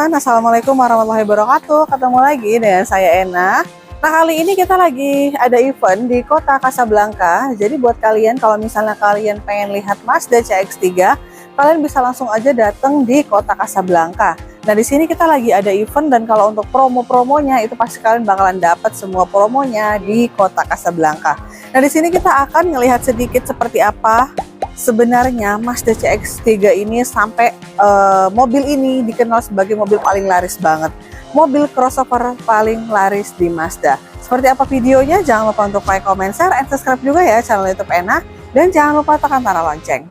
teman-teman, assalamualaikum warahmatullahi wabarakatuh. Ketemu lagi dengan saya Ena. Nah, kali ini kita lagi ada event di kota Casablanca. Jadi buat kalian, kalau misalnya kalian pengen lihat Mazda CX-3, kalian bisa langsung aja datang di kota Casablanca. Nah, di sini kita lagi ada event, dan kalau untuk promo-promonya itu pasti kalian bakalan dapat semua promonya di kota Casablanca. Nah, di sini kita akan melihat sedikit seperti apa sebenarnya Mazda CX-3 ini sampai mobil ini dikenal sebagai mobil paling laris banget. Mobil crossover paling laris di Mazda. Seperti apa videonya? Jangan lupa untuk like, comment, share, and subscribe juga ya channel YouTube Ena. Dan jangan lupa tekan tanda lonceng.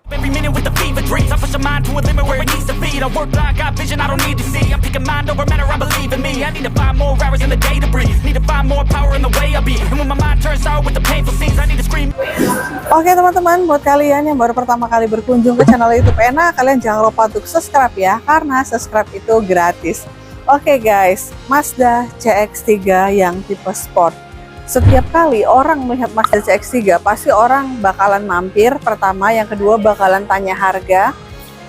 Oke teman-teman, buat kalian yang baru pertama kali berkunjung ke channel YouTube Ena, kalian jangan lupa untuk subscribe ya, karena subscribe itu gratis. Oke guys, Mazda CX-3 yang tipe sport. Setiap kali orang melihat Mazda CX-3, pasti orang bakalan mampir. Pertama, yang kedua bakalan tanya harga,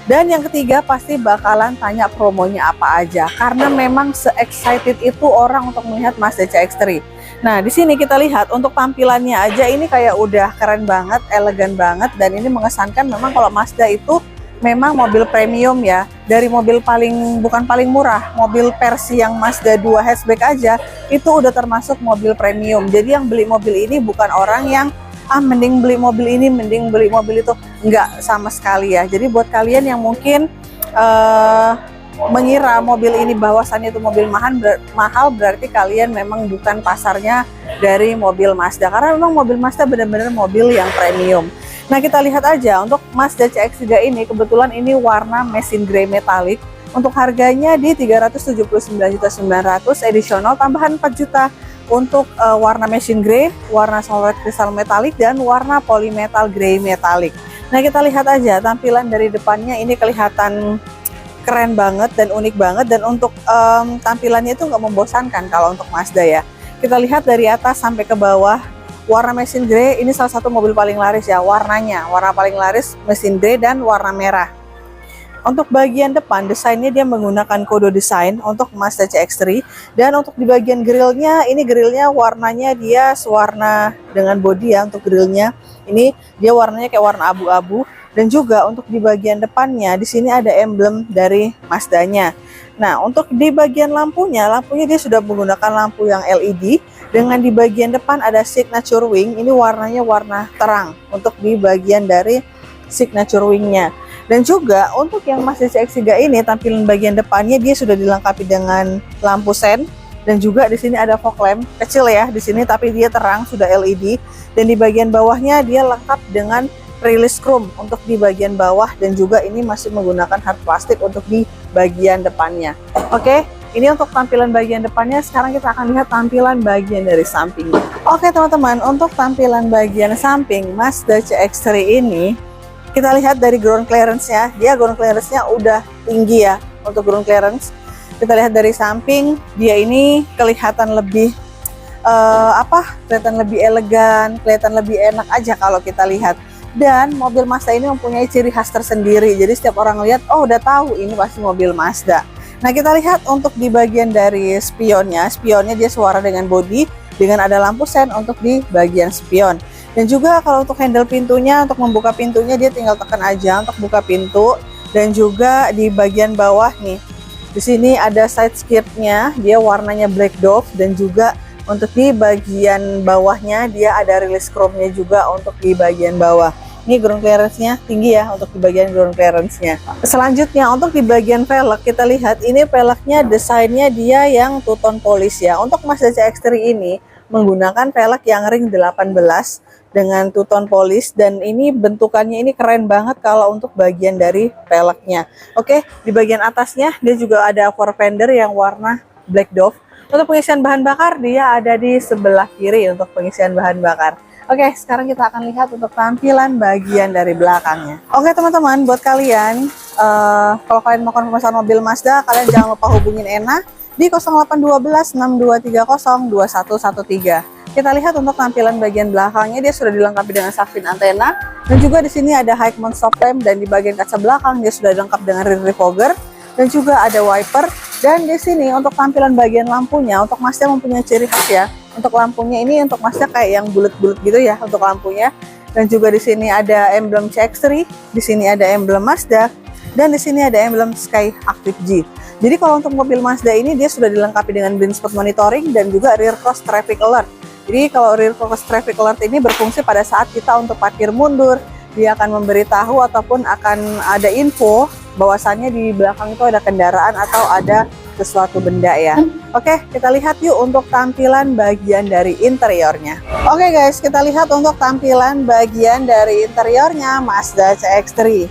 dan yang ketiga pasti bakalan tanya promonya apa aja. Karena memang se-excited itu orang untuk melihat Mazda CX-3. Nah, di sini kita lihat untuk tampilannya aja ini kayak udah keren banget, elegan banget, dan ini mengesankan. Memang kalau Mazda itu memang mobil premium ya, dari mobil bukan paling murah, mobil versi yang Mazda 2 hatchback aja itu udah termasuk mobil premium. Jadi yang beli mobil ini bukan orang yang mending beli mobil ini, mending beli mobil itu, enggak sama sekali ya. Jadi buat kalian yang mungkin mengira mobil ini bahwasannya itu mobil mahal, berarti kalian memang bukan pasarnya dari mobil Mazda, karena memang mobil Mazda benar-benar mobil yang premium. Nah, kita lihat aja untuk Mazda CX-3 ini, kebetulan ini warna mesin grey metallic. Untuk harganya di 379.900, additional tambahan 4 juta untuk warna mesin grey, warna solid crystal metallic, dan warna polymetal grey metallic. Nah, kita lihat aja tampilan dari depannya, ini kelihatan keren banget dan unik banget, dan untuk tampilannya itu nggak membosankan kalau untuk Mazda ya. Kita lihat dari atas sampai ke bawah, warna mesin grey ini salah satu mobil paling laris ya, warna paling laris mesin grey dan warna merah. Untuk bagian depan desainnya dia menggunakan kode desain untuk Mazda CX-3, dan untuk di bagian grillnya, ini grillnya warnanya dia sewarna dengan bodi ya. Untuk grillnya ini dia warnanya kayak warna abu-abu, dan juga untuk di bagian depannya di sini ada emblem dari Mazdanya. Nah, untuk di bagian lampunya dia sudah menggunakan lampu yang LED. Dengan di bagian depan ada signature wing, ini warnanya warna terang untuk di bagian dari signature wingnya. Dan juga untuk yang Mazda CX-3 ini, tampilan bagian depannya dia sudah dilengkapi dengan lampu sen, dan juga di sini ada fog lamp kecil ya di sini, tapi dia terang, sudah LED. Dan di bagian bawahnya dia lengkap dengan release chrome untuk di bagian bawah, dan juga ini masih menggunakan hard plastik untuk di bagian depannya. Oke. Ini untuk tampilan bagian depannya. Sekarang kita akan lihat tampilan bagian dari sampingnya. Oke teman-teman, untuk tampilan bagian samping Mazda CX-3 ini, kita lihat dari ground clearance-nya. Dia ground clearance-nya udah tinggi ya untuk ground clearance. Kita lihat dari samping, dia ini kelihatan lebih kelihatan lebih elegan, kelihatan lebih enak aja kalau kita lihat. Dan mobil Mazda ini mempunyai ciri khas tersendiri. Jadi setiap orang lihat, oh udah tahu ini pasti mobil Mazda. Nah, kita lihat untuk di bagian dari spionnya dia suara dengan bodi, dengan ada lampu sen untuk di bagian spion. Dan juga kalau untuk handle pintunya, untuk membuka pintunya dia tinggal tekan aja untuk buka pintu. Dan juga di bagian bawah nih, di sini ada side skirtnya, dia warnanya black dove, dan juga untuk di bagian bawahnya dia ada release chrome-nya juga untuk di bagian bawah. Ini ground clearance-nya tinggi ya untuk di bagian ground clearance-nya. Selanjutnya untuk di bagian velg, kita lihat ini velgnya desainnya dia yang two-tone polish ya. Untuk Mazda CX-3 ini menggunakan velg yang ring 18 dengan two-tone polish, dan ini bentukannya ini keren banget kalau untuk bagian dari velgnya. Oke, di bagian atasnya dia juga ada four fender yang warna black dove. Untuk pengisian bahan bakar dia ada di sebelah kiri untuk pengisian bahan bakar. Oke, sekarang kita akan lihat untuk tampilan bagian dari belakangnya. Oke teman-teman, buat kalian, kalau kalian mau konfirmasi mobil Mazda, kalian jangan lupa hubungin Ena di 0812 6230 2113. Kita lihat untuk tampilan bagian belakangnya, dia sudah dilengkapi dengan shark fin antena, dan juga di sini ada high mount stop lamp, dan di bagian kaca belakang dia sudah dilengkapi dengan rear defogger. dan juga ada wiper. Dan di sini untuk tampilan bagian lampunya, untuk Mazda mempunyai ciri khas ya. Untuk lampunya ini untuk Mazda kayak yang bulat-bulat gitu ya untuk lampunya. Dan juga di sini ada emblem CX-3, di sini ada emblem Mazda, dan di sini ada emblem Sky Active G. Jadi kalau untuk mobil Mazda ini dia sudah dilengkapi dengan blind spot monitoring dan juga rear cross traffic alert. Jadi kalau rear cross traffic alert ini berfungsi pada saat kita untuk parkir mundur, dia akan memberitahu ataupun akan ada info bahwasannya di belakang itu ada kendaraan atau ada sesuatu benda ya. Oke, kita lihat yuk untuk tampilan bagian dari interiornya. Oke guys, kita lihat untuk tampilan bagian dari interiornya Mazda CX-3.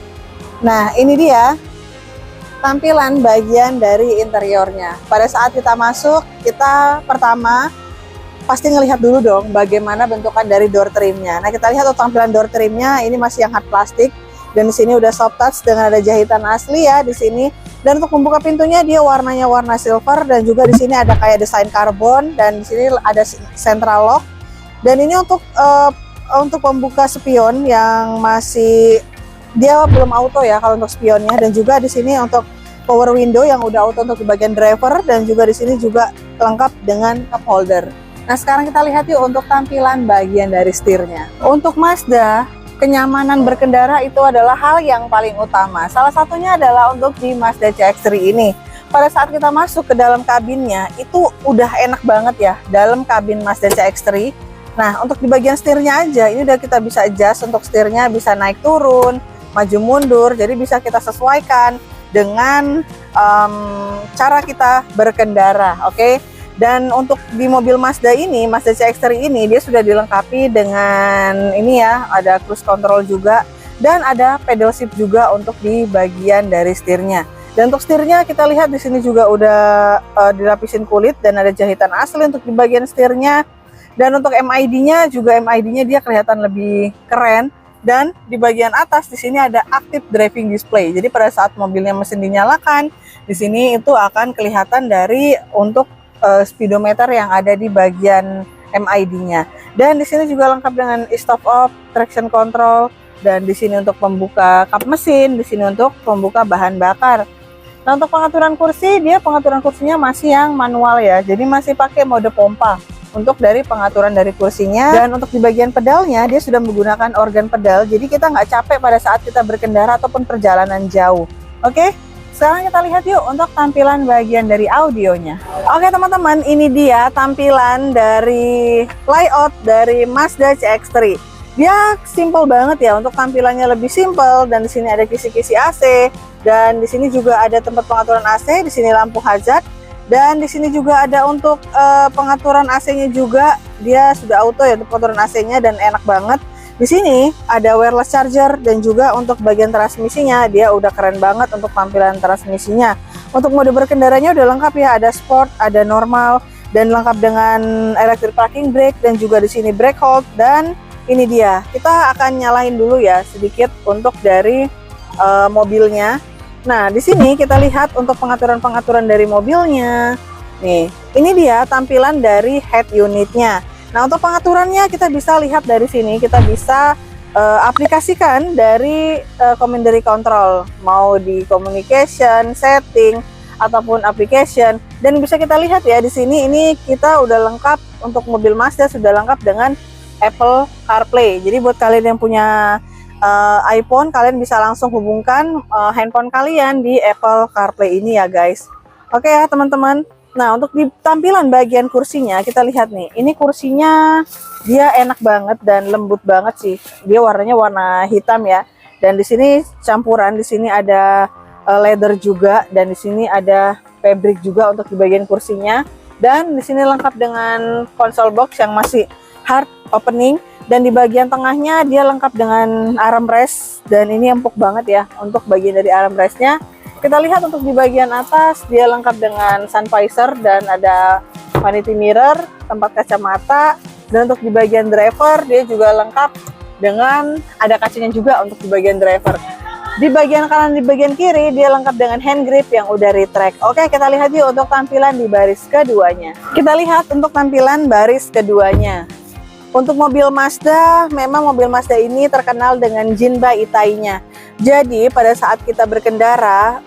Nah, ini dia tampilan bagian dari interiornya. Pada saat kita masuk, kita pertama pasti ngelihat dulu dong bagaimana bentukan dari door trimnya. Nah, kita lihat untuk tampilan door trimnya ini masih yang hard plastik, dan di sini udah soft touch dengan ada jahitan asli ya di sini. Dan untuk membuka pintunya dia warnanya warna silver, dan juga di sini ada kayak desain karbon, dan di sini ada central lock. Dan ini untuk pembuka spion yang masih dia belum auto ya kalau untuk spionnya, dan juga di sini untuk power window yang udah auto untuk di bagian driver, dan juga di sini juga lengkap dengan cup holder. Nah, sekarang kita lihat yuk untuk tampilan bagian dari setirnya. Untuk Mazda, kenyamanan berkendara itu adalah hal yang paling utama. Salah satunya adalah untuk di Mazda CX-3 ini. Pada saat kita masuk ke dalam kabinnya, itu udah enak banget ya, dalam kabin Mazda CX-3. Nah, untuk di bagian setirnya aja, ini udah kita bisa adjust untuk setirnya, bisa naik turun, maju mundur, jadi bisa kita sesuaikan dengan cara kita berkendara, oke? Dan untuk di mobil Mazda ini, Mazda CX-3 ini dia sudah dilengkapi dengan ini ya, ada cruise control juga, dan ada pedal shift juga untuk di bagian dari setirnya. Dan untuk setirnya kita lihat di sini juga udah dilapisin kulit dan ada jahitan asli untuk di bagian setirnya. Dan untuk MID-nya juga MID-nya dia kelihatan lebih keren. Dan di bagian atas di sini ada active driving display. Jadi pada saat mobilnya mesin dinyalakan, di sini itu akan kelihatan dari untuk speedometer yang ada di bagian MID-nya. Dan di sini juga lengkap dengan stop off, traction control, dan di sini untuk pembuka kap mesin, di sini untuk pembuka bahan bakar. Nah, untuk pengaturan kursi, dia pengaturan kursinya masih yang manual ya. Jadi masih pakai mode pompa untuk dari pengaturan dari kursinya. Dan untuk di bagian pedalnya, dia sudah menggunakan organ pedal. Jadi kita nggak capek pada saat kita berkendara ataupun perjalanan jauh. Oke? Sekarang kita lihat yuk untuk tampilan bagian dari audionya. Oke teman-teman, ini dia tampilan dari layout dari Mazda CX-3. Dia simple banget ya, untuk tampilannya lebih simple, dan di sini ada kisi-kisi AC, dan di sini juga ada tempat pengaturan AC, di sini lampu hazard, dan di sini juga ada untuk pengaturan AC-nya juga, dia sudah auto ya untuk pengaturan AC-nya dan enak banget. Di sini ada wireless charger, dan juga untuk bagian transmisinya dia udah keren banget untuk tampilan transmisinya. Untuk mode berkendaranya udah lengkap ya, ada sport, ada normal, dan lengkap dengan electric parking brake, dan juga di sini brake hold. Dan ini dia, kita akan nyalain dulu ya sedikit untuk dari mobilnya. Nah, di sini kita lihat untuk pengaturan-pengaturan dari mobilnya. Nih, ini dia tampilan dari head unitnya. Nah, untuk pengaturannya kita bisa lihat dari sini, kita bisa aplikasikan dari commandery control, mau di communication, setting, ataupun application. Dan bisa kita lihat ya di sini, ini kita udah lengkap untuk mobil Mazda, sudah lengkap dengan Apple CarPlay. Jadi buat kalian yang punya iPhone, kalian bisa langsung hubungkan handphone kalian di Apple CarPlay ini ya guys. Oke ya teman-teman. Nah, untuk di tampilan bagian kursinya kita lihat nih, ini kursinya dia enak banget dan lembut banget sih. Dia warnanya warna hitam ya. Dan di sini campuran, di sini ada leather juga, dan di sini ada fabric juga untuk di bagian kursinya. Dan di sini lengkap dengan console box yang masih hard opening, dan di bagian tengahnya dia lengkap dengan armrest, dan ini empuk banget ya untuk bagian dari armrestnya. Kita lihat untuk di bagian atas dia lengkap dengan sun visor, dan ada vanity mirror, tempat kacamata. Dan untuk di bagian driver dia juga lengkap dengan ada kacanya juga untuk di bagian driver. Di bagian kanan, di bagian kiri dia lengkap dengan hand grip yang udah retract. Oke, kita lihat yuk untuk tampilan di baris keduanya. Kita lihat untuk tampilan baris keduanya. Untuk mobil Mazda, memang mobil Mazda ini terkenal dengan Jinba Itai-nya. Jadi pada saat kita berkendara,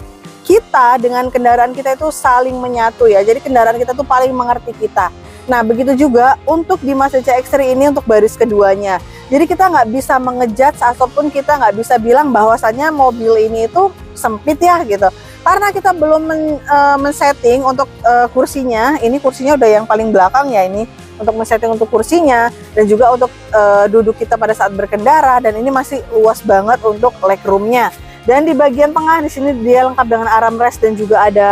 kita dengan kendaraan kita itu saling menyatu ya. Jadi kendaraan kita tuh paling mengerti kita. Nah, begitu juga untuk di Mazda CX-3 ini untuk baris keduanya. Jadi kita nggak bisa mengejudge ataupun kita nggak bisa bilang bahwasannya mobil ini itu sempit ya gitu. Karena kita belum men-setting untuk kursinya. Ini kursinya udah yang paling belakang ya ini. Untuk men-setting untuk kursinya dan juga untuk duduk kita pada saat berkendara, dan ini masih luas banget untuk legroomnya. Dan di bagian tengah di sini dia lengkap dengan armrest dan juga ada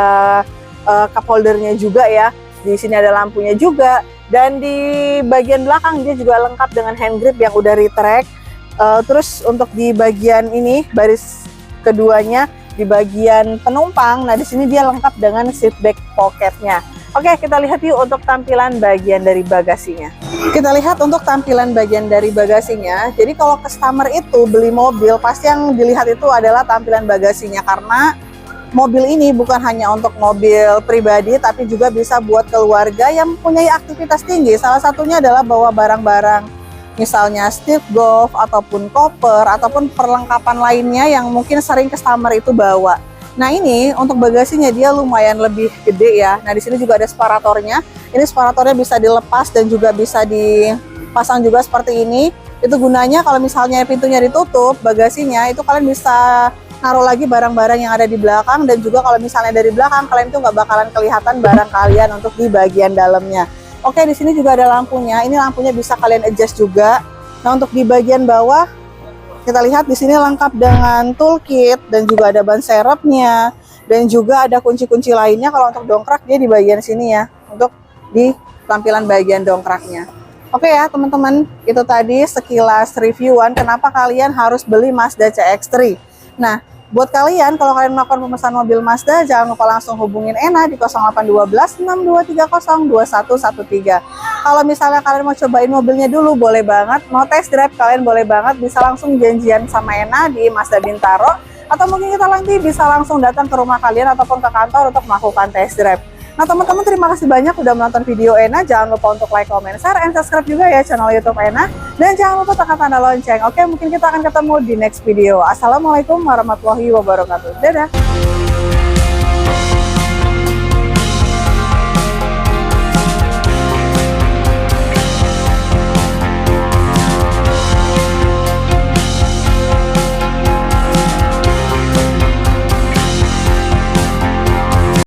cup holdernya juga ya. Di sini ada lampunya juga, dan di bagian belakang dia juga lengkap dengan hand grip yang udah retract. Terus untuk di bagian ini baris keduanya di bagian penumpang, nah di sini dia lengkap dengan seat back pocketnya. Oke, kita lihat yuk untuk tampilan bagian dari bagasinya. Kita lihat untuk tampilan bagian dari bagasinya. Jadi kalau customer itu beli mobil, pasti yang dilihat itu adalah tampilan bagasinya, karena mobil ini bukan hanya untuk mobil pribadi, tapi juga bisa buat keluarga yang mempunyai aktivitas tinggi. Salah satunya adalah bawa barang-barang, misalnya stick golf, ataupun koper, ataupun perlengkapan lainnya yang mungkin sering customer itu bawa. Nah ini untuk bagasinya dia lumayan lebih gede ya. Nah di sini juga ada separatornya. Ini separatornya bisa dilepas dan juga bisa dipasang juga seperti ini. Itu gunanya kalau misalnya pintunya ditutup, bagasinya itu kalian bisa naruh lagi barang-barang yang ada di belakang, dan juga kalau misalnya dari belakang kalian tuh nggak bakalan kelihatan barang kalian untuk di bagian dalamnya. Oke, di sini juga ada lampunya. Ini lampunya bisa kalian adjust juga. Nah untuk di bagian bawah kita lihat di sini lengkap dengan toolkit dan juga ada ban serepnya dan juga ada kunci-kunci lainnya. Kalau untuk dongkrak dia di bagian sini ya, untuk di tampilan bagian dongkraknya. Oke ya teman-teman, itu tadi sekilas reviewan kenapa kalian harus beli Mazda CX-3. Nah, buat kalian kalau kalian melakukan pemesan mobil Mazda, jangan lupa langsung hubungin Ena di 0812 6230 2113. Kalau misalnya kalian mau cobain mobilnya dulu, boleh banget. Mau test drive, kalian boleh banget bisa langsung janjian sama Ena di Mazda Bintaro, atau mungkin kita nanti bisa langsung datang ke rumah kalian ataupun ke kantor untuk melakukan test drive. Nah teman-teman, terima kasih banyak udah menonton video Ena. Jangan lupa untuk like, comment, share, and subscribe juga ya channel YouTube Ena. Dan jangan lupa tekan tanda lonceng. Oke, mungkin kita akan ketemu di next video. Assalamualaikum warahmatullahi wabarakatuh. Dadah!